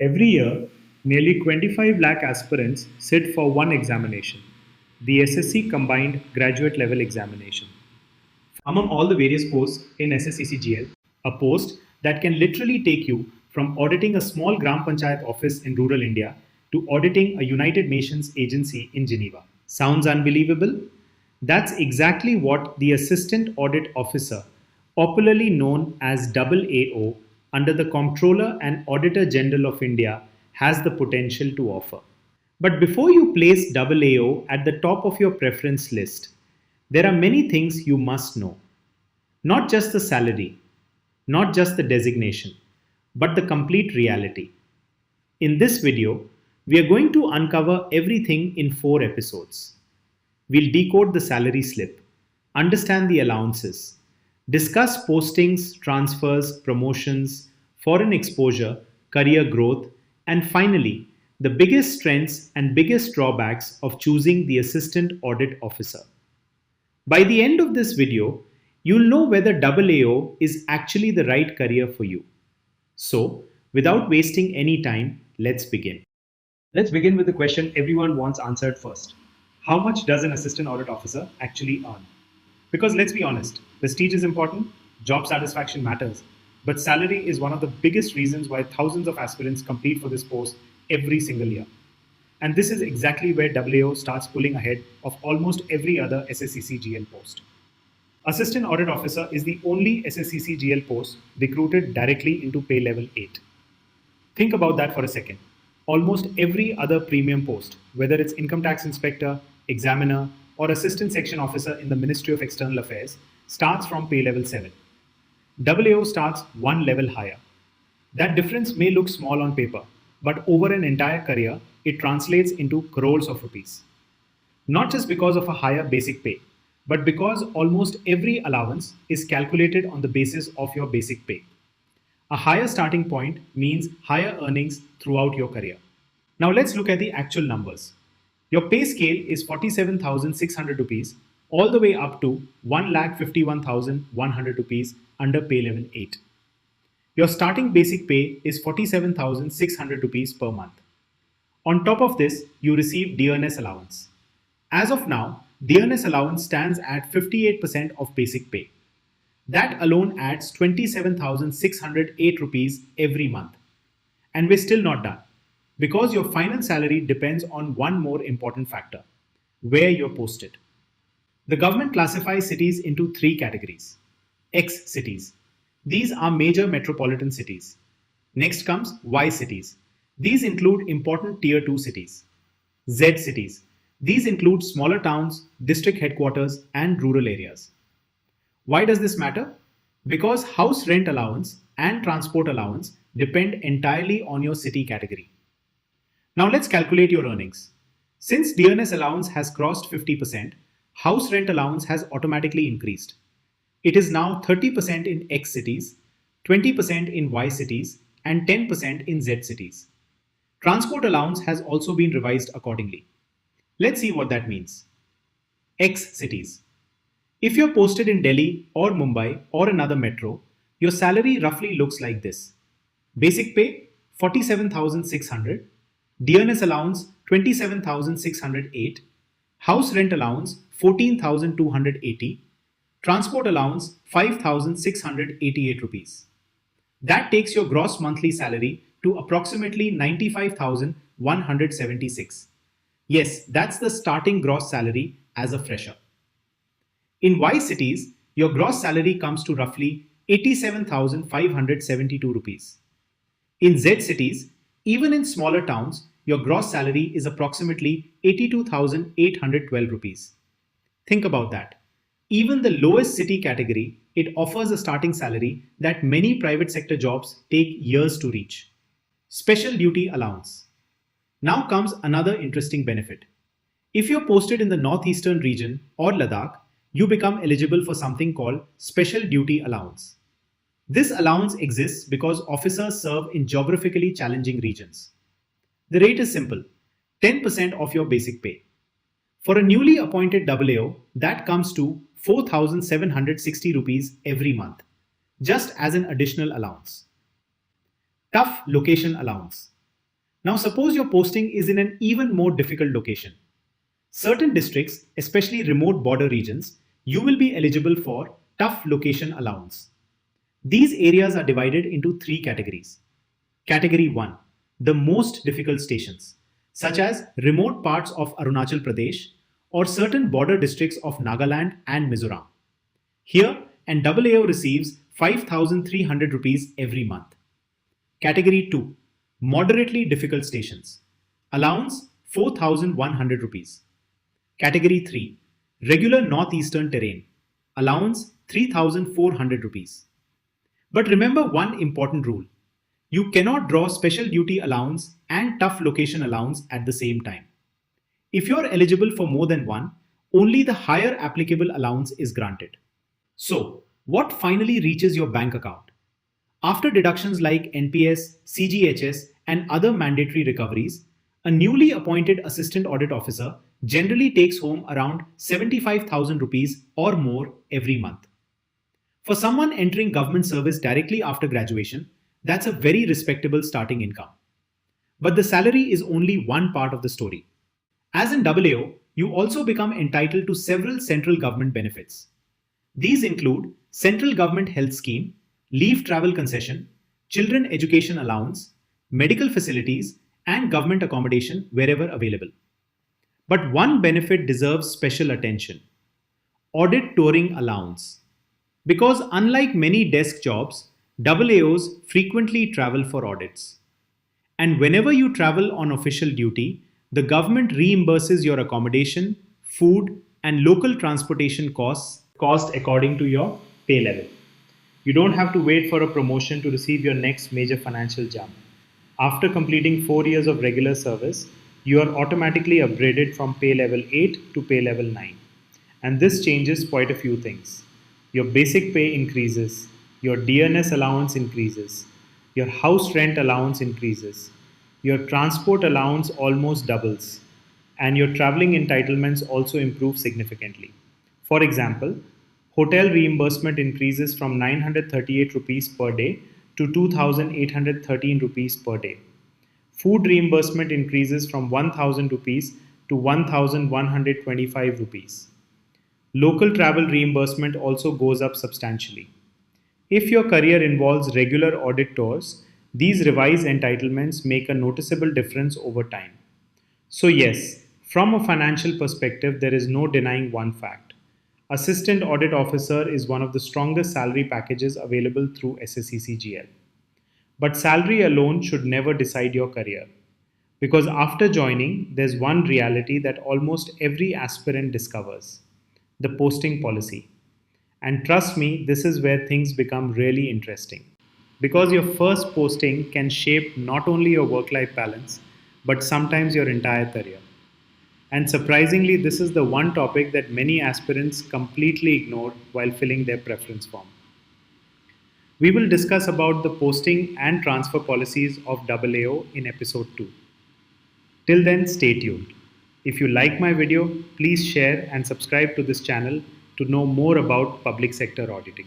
Every year, nearly 25 lakh aspirants sit for one examination, the SSC Combined Graduate Level Examination. Among all the various posts in SSC CGL, a post that can literally take you from auditing a small Gram Panchayat office in rural India to auditing a United Nations agency in Geneva. Sounds unbelievable? That's exactly what the Assistant Audit Officer, popularly known as AAO, under the Comptroller and Auditor General of India, has the potential to offer. But before you place AAO at the top of your preference list, there are many things you must know. Not just the salary, not just the designation, but the complete reality. In this video, we are going to uncover everything in 4 episodes. We'll decode the salary slip, understand the allowances, discuss postings, transfers, promotions, foreign exposure, career growth, and finally, the biggest strengths and biggest drawbacks of choosing the Assistant Audit Officer. By the end of this video, you'll know whether AAO is actually the right career for you. So, without wasting any time, let's begin. Let's begin with the question everyone wants answered first. How much does an assistant audit officer actually earn? Because let's be honest, prestige is important, job satisfaction matters, but salary is one of the biggest reasons why thousands of aspirants compete for this post every single year. And this is exactly where AAO starts pulling ahead of almost every other SSC CGL post. Assistant Audit Officer is the only SSC CGL post recruited directly into pay level 8. Think about that for a second. Almost every other premium post, whether it's Income Tax Inspector, Examiner, or Assistant Section Officer in the Ministry of External Affairs, starts from pay level 7. AAO starts one level higher. That difference may look small on paper, but over an entire career, it translates into crores of rupees. Not just because of a higher basic pay, but because almost every allowance is calculated on the basis of your basic pay. A higher starting point means higher earnings throughout your career. Now let's look at the actual numbers. Your pay scale is 47,600 rupees all the way up to 1,51,100 rupees under pay level 8. Your starting basic pay is 47,600 rupees per month. On top of this, you receive dearness allowance. As of now, dearness allowance stands at 58% of basic pay. That alone adds 27,608 rupees every month. And we're still not done, because your final salary depends on one more important factor: where you're posted. The government classifies cities into 3 categories. X cities. These are major metropolitan cities. Next comes Y cities. These include important tier 2 cities. Z cities. These include smaller towns, district headquarters, and rural areas. Why does this matter? Because house rent allowance and transport allowance depend entirely on your city category. Now let's calculate your earnings. Since dearness allowance has crossed 50%, house rent allowance has automatically increased. It is now 30% in X cities, 20% in Y cities, and 10% in Z cities. Transport allowance has also been revised accordingly. Let's see what that means. X cities. If you're posted in Delhi or Mumbai or another metro, your salary roughly looks like this. Basic pay 47,600, dearness allowance 27,608, house rent allowance 14,280, transport allowance 5,688 rupees. That takes your gross monthly salary to approximately 95,176. Yes, that's the starting gross salary as a fresher. In Y cities, your gross salary comes to roughly 87,572 rupees. In Z cities, even in smaller towns, your gross salary is approximately 82,812 rupees. Think about that. Even the lowest city category, it offers a starting salary that many private sector jobs take years to reach. Special duty allowance. Now comes another interesting benefit. If you're posted in the northeastern region or Ladakh, you become eligible for something called special duty allowance. This allowance exists because officers serve in geographically challenging regions. The rate is simple: 10% of your basic pay. For a newly appointed AAO, that comes to 4,760 rupees every month, just as an additional allowance. Tough location allowance. Now suppose your posting is in an even more difficult location. Certain districts, especially remote border regions, you will be eligible for tough location allowance. These areas are divided into three categories. Category 1, the most difficult stations, such as remote parts of Arunachal Pradesh or certain border districts of Nagaland and Mizoram. Here, an AAO receives 5,300 rupees every month. Category 2, moderately difficult stations. Allowance 4,100 rupees. Category 3, regular northeastern terrain. Allowance 3,400 rupees. But remember one important rule. You cannot draw special duty allowance and tough location allowance at the same time. If you are eligible for more than one, only the higher applicable allowance is granted. So, what finally reaches your bank account? After deductions like NPS, CGHS, and other mandatory recoveries, a newly appointed Assistant Audit Officer generally takes home around 75,000 rupees or more every month. For someone entering government service directly after graduation, that's a very respectable starting income. But the salary is only one part of the story. As in AAO, you also become entitled to several central government benefits. These include Central Government Health Scheme, Leave Travel Concession, Children Education Allowance, medical facilities, and government accommodation wherever available. But one benefit deserves special attention: Audit Touring Allowance. Because unlike many desk jobs, AAOs frequently travel for audits. And whenever you travel on official duty, the government reimburses your accommodation, food, and local transportation cost according to your pay level. You don't have to wait for a promotion to receive your next major financial jump. After completing 4 years of regular service, you are automatically upgraded from pay level 8 to pay level 9. And this changes quite a few things. Your basic pay increases, your DNS allowance increases, your house rent allowance increases, your transport allowance almost doubles, and your traveling entitlements also improve significantly. For example, hotel reimbursement increases from 938 rupees per day to 2,813 rupees per day. Food reimbursement increases from 1,000 rupees to 1,125 rupees. Local travel reimbursement also goes up substantially. If your career involves regular audit tours, these revised entitlements make a noticeable difference over time. So, yes, from a financial perspective, there is no denying one fact. Assistant Audit Officer is one of the strongest salary packages available through SSC CGL. But salary alone should never decide your career. Because after joining, there's one reality that almost every aspirant discovers: the posting policy. And trust me, this is where things become really interesting. Because your first posting can shape not only your work life balance, but sometimes your entire career. And surprisingly, this is the one topic that many aspirants completely ignore while filling their preference form. We will discuss about the posting and transfer policies of AAO in episode 2. Till then, stay tuned. If you like my video, please share and subscribe to this channel to know more about public sector auditing.